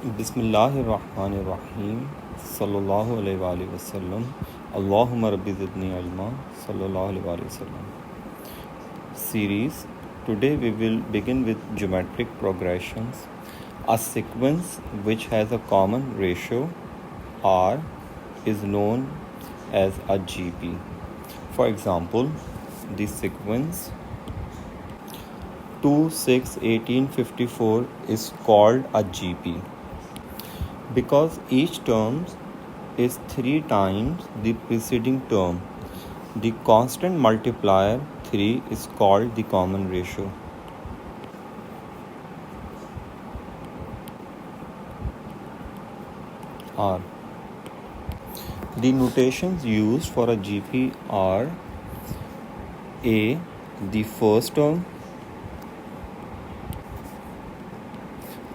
बिस्मिल्लाहिर्रहमानिर्रहीम सल्लल्लाहु अलैहि वसल्लम अल्लाहुम्मा रब्बि ज़िदनी इल्मा सल्लल्लाहु अलैहि वसल्लम. Series. Today we will begin with geometric progressions. A sequence which has a common ratio r is known as a GP. For example, the sequence 2, 6, 18, 54 is called a GP because each term is 3 times the preceding term. The constant multiplier 3 is called the common ratio. R. The notations used for a GP are A, the first term,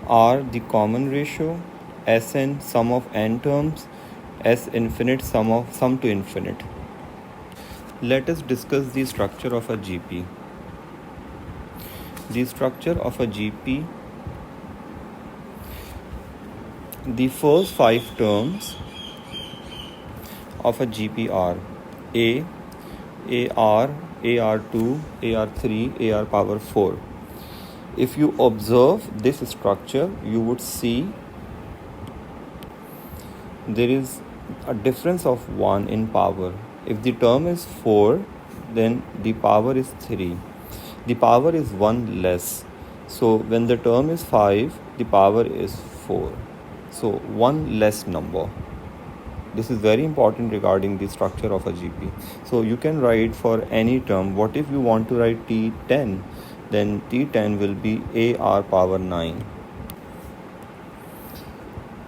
R, the common ratio, Sn, sum of n terms, S infinite, sum to infinite. Let us discuss the structure of a GP. The structure of a GP, the first 5 terms of a GP are A, AR, AR2, AR3, AR power 4. If you observe this structure, you would see there is a difference of 1 in power. If the term is 4, then the power is 3. The power is 1 less. So when the term is 5, the power is 4. So 1 less number. This is very important regarding the structure of a GP. So you can write for any term. What if you want to write T10? Then T10 will be AR power 9.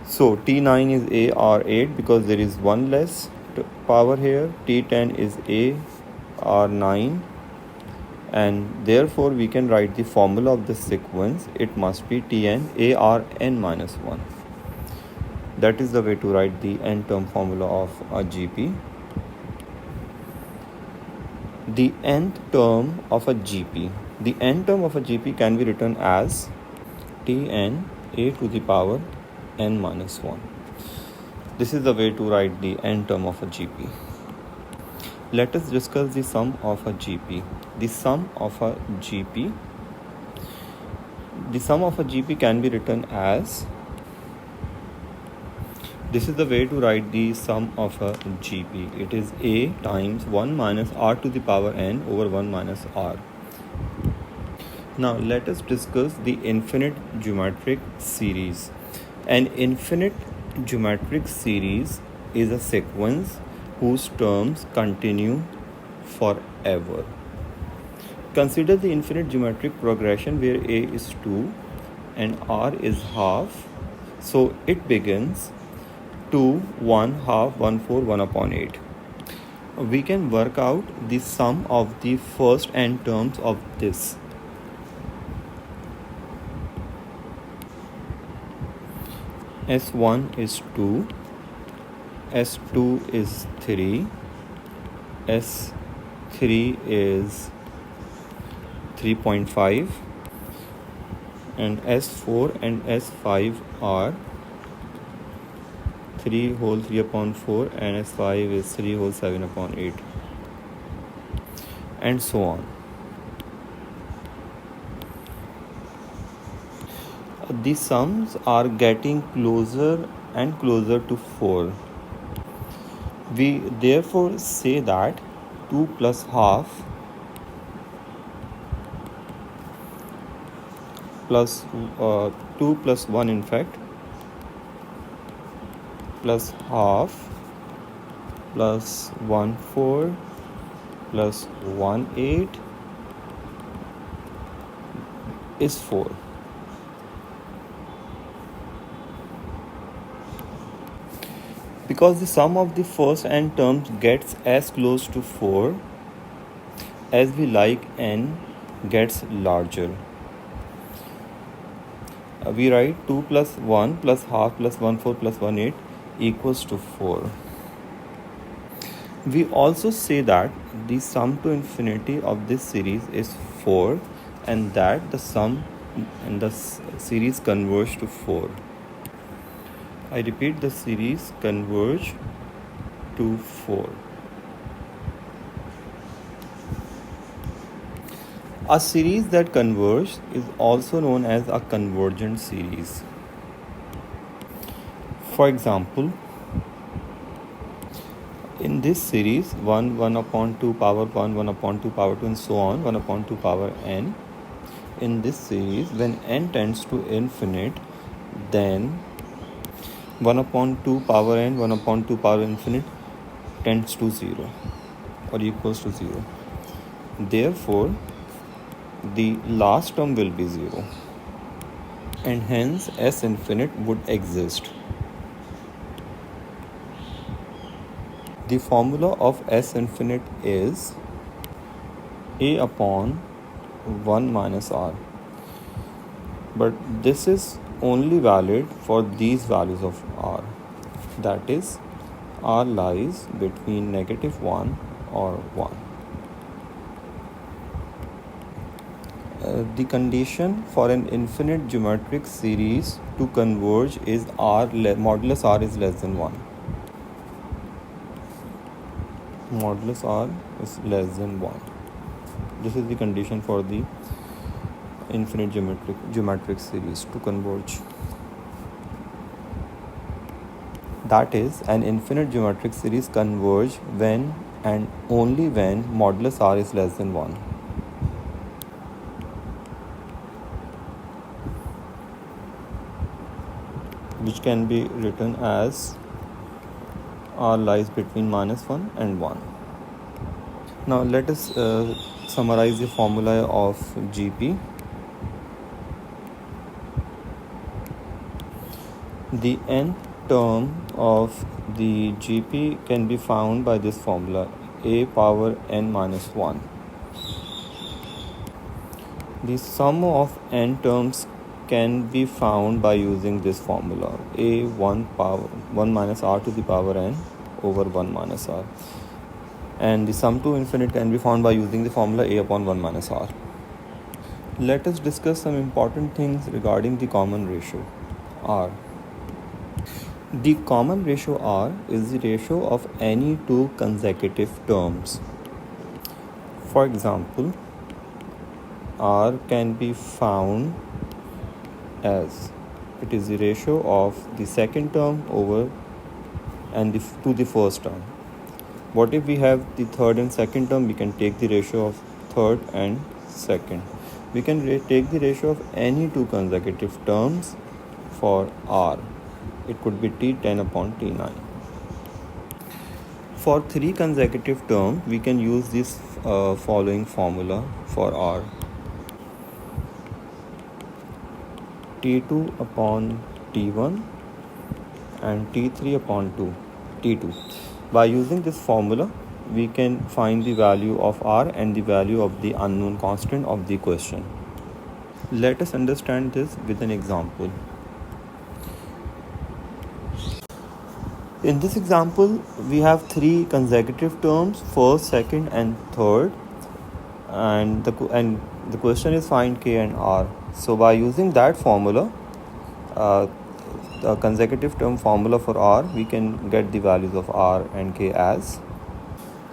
So T9 is AR8 because there is 1 less power here. T10 is AR9, and therefore we can write the formula of the sequence. It must be Tn ARn minus 1. That is the way to write the n-term formula of a GP. The nth term of a GP. The n term of a GP can be written as Tn a to the power n minus 1. This is the way to write the n term of a GP. Let us discuss the sum of a GP. The sum of a GP can be written as, this is the way to write the sum of a GP. It is A times 1 minus r to the power n over 1 minus r. Now let us discuss the infinite geometric series. An infinite geometric series is a sequence whose terms continue forever. Consider the infinite geometric progression where A is 2 and R is half. So it begins 2, 1, half, 1, 4, 1 upon 8. We can work out the sum of the first n terms of this. S1 is 2, S2 is 3, S3 is 3.5, and S4 and S5 are 3 whole 3 upon 4, and S5 is 3 whole 7 upon 8, and so on. The sums are getting closer and closer to 4. We therefore say that 2 plus half plus 2 plus 1 in fact plus half plus 1 4 plus 1 8 is 4. Because the sum of the first n terms gets as close to 4 as we like n gets larger. We write 2 plus 1 plus half plus 1 4 plus 1 8 equals to 4. We also say that the sum to infinity of this series is 4 and that the sum in the series converges to 4. I repeat, the series converge to 4. A series that converges is also known as a convergent series. For example, in this series 1 upon 2 power 1 1 upon 2 power 2 and so on 1 upon 2 power n, in this series when n tends to infinite, then 1 upon 2 power n 1 upon 2 power infinite tends to 0 or equals to 0. Therefore the last term will be 0 and hence S infinite would exist. The formula of S infinite is A upon 1 minus R, but this is only valid for these values of R, that is R lies between -1 or 1. The condition for an infinite geometric series to converge is modulus R is less than 1. Modulus R is less than 1. This is the condition for the infinite geometric series to converge. That is, an infinite geometric series converge when and only when modulus R is less than 1. Which can be written as R lies between -1 and 1. Now let us summarize the formula of GP. The nth term of the GP can be found by this formula, a power n minus 1. The sum of n terms can be found by using this formula, a 1 minus r to the power n over 1 minus r, and the sum to infinite can be found by using the formula a upon 1 minus r. Let us discuss some important things regarding the common ratio r. The common ratio r is the ratio of any two consecutive terms. For example, r can be found as it is the ratio of the second term over and to the first term. What if we have the third and second term? We can take the ratio of third and second. We can take the ratio of any two consecutive terms for r. It could be T10 upon T9. For three consecutive terms, we can use this following formula for r. T2 upon T1 and T3 upon T2. By using this formula, we can find the value of r and the value of the unknown constant of the question. Let us understand this with an example. In this example, we have three consecutive terms, first, second and third, and the question is find k and r. So by using that formula, the consecutive term formula for r, we can get the values of r and k as.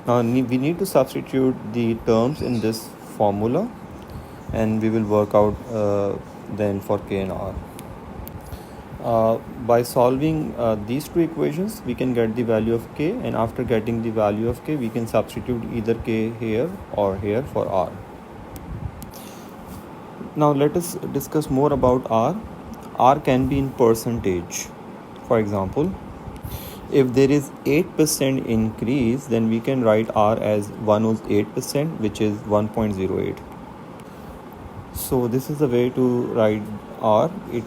Now we need to substitute the terms in this formula and we will work out then for k and r. By solving these two equations, we can get the value of k, and after getting the value of k, we can substitute either k here or here for r. Now let us discuss more about r. R can be in percentage. For example, if there is 8% increase, then we can write r as 108%, which is 1.08. So this is the way to write r. It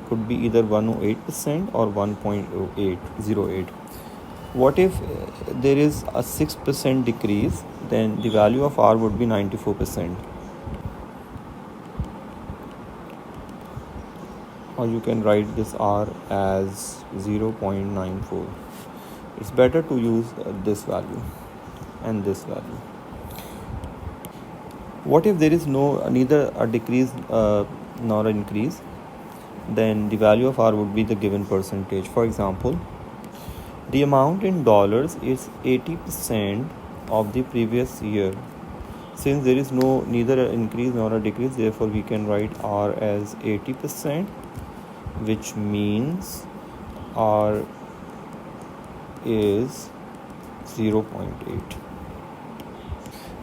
could be either 108% or 1.08. What if there is a 6% decrease? Then the value of r would be 94%. Or you can write this r as 0.94. It's better to use this value and this value. What if there is neither a decrease nor an increase? then the value of r would be the given percentage. For example, the amount in dollars is 80% of the previous year. Since there is neither an increase nor a decrease, therefore we can write r as 80%, which means r is 0.8.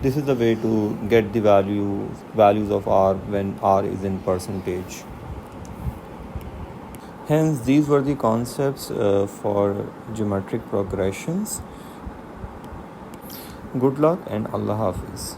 This is the way to get the values of r when r is in percentage. Hence, these were the concepts for geometric progressions. Good luck and Allah Hafiz.